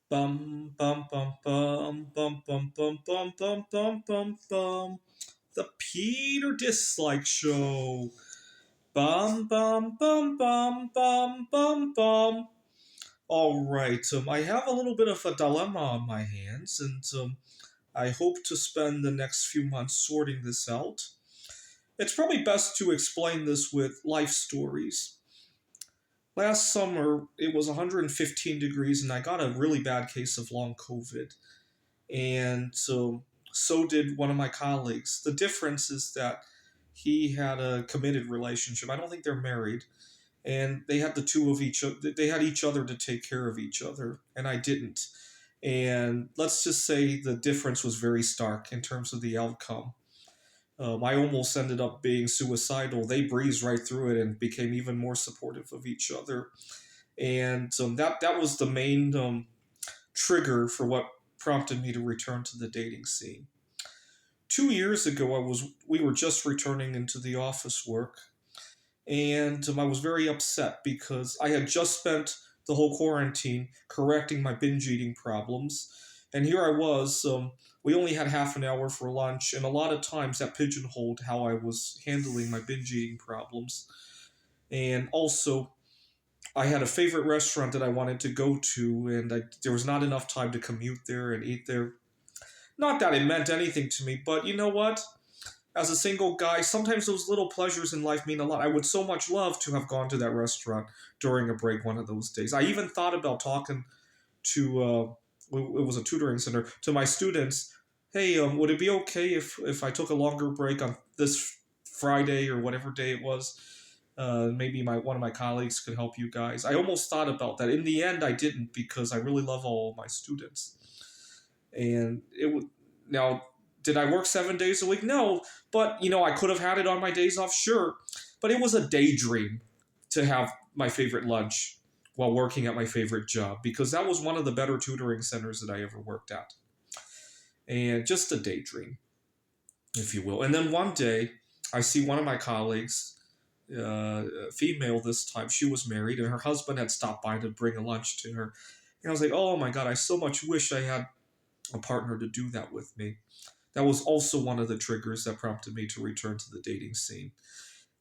Bum bum bum bum bum bum bum bum bum bum bum bum. The Peter Dislike Show. Bum bum bum bum bum bum bum. All right. I have a little bit of a dilemma on my hands, and I hope to spend the next few months sorting this out. It's probably best to explain this with life stories. Last summer, it was 115 degrees, and I got a really bad case of long COVID. And so did one of my colleagues. The difference is that he had a committed relationship. I don't think they're married, and they had the two of each. They had each other to take care of each other, and I didn't. And let's just say the difference was very stark in terms of the outcome. I almost ended up being suicidal. They breezed right through it and became even more supportive of each other. And that was the main trigger for what prompted me to return to the dating scene. 2 years ago, we were just returning into the office work, and I was very upset because I had just spent the whole quarantine correcting my binge eating problems, and here I was. We only had half an hour for lunch, and a lot of times that pigeonholed how I was handling my binge eating problems. And also, I had a favorite restaurant that I wanted to go to, and there was not enough time to commute there and eat there. Not that it meant anything to me, but you know what? As a single guy, sometimes those little pleasures in life mean a lot. I would so much love to have gone to that restaurant during a break one of those days. I even thought about talking to, it was a tutoring center, to my students. Hey, would it be okay if I took a longer break on this Friday or whatever day it was? Maybe one of my colleagues could help you guys. I almost thought about that. In the end, I didn't because I really love all of my students. And it would now. Did I work 7 days a week? No, but I could have had it on my days off, sure. But it was a daydream to have my favorite lunch while working at my favorite job because that was one of the better tutoring centers that I ever worked at. And just a daydream, if you will. And then one day, I see one of my colleagues, female this time, she was married, and her husband had stopped by to bring a lunch to her. And I was like, oh my God, I so much wish I had a partner to do that with me. That was also one of the triggers that prompted me to return to the dating scene.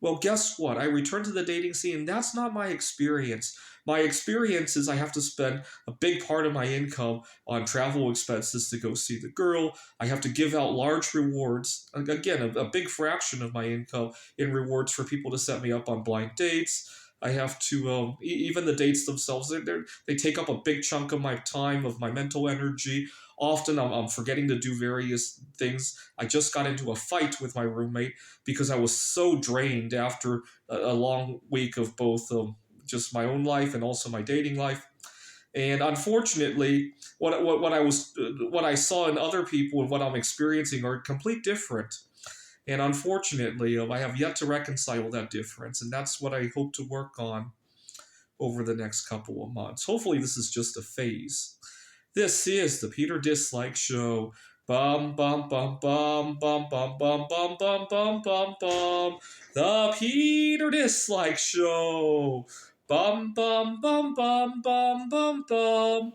Well, guess what? I returned to the dating scene, and that's not my experience. My experience is I have to spend a big part of my income on travel expenses to go see the girl. I have to give out large rewards, again, a big fraction of my income in rewards for people to set me up on blind dates. I have to, even the dates themselves, they take up a big chunk of my time, of my mental energy. Often I'm forgetting to do various things. I just got into a fight with my roommate because I was so drained after a long week of both just my own life and also my dating life. And unfortunately, what I saw in other people and what I'm experiencing are complete different. And unfortunately, I have yet to reconcile that difference, and that's what I hope to work on over the next couple of months. Hopefully, this is just a phase. This is the Peter Dislike Show. Bum bum bum bum bum bum bum bum bum bum bum bum. The Peter Dislike Show. Bum bum bum bum bum bum bum.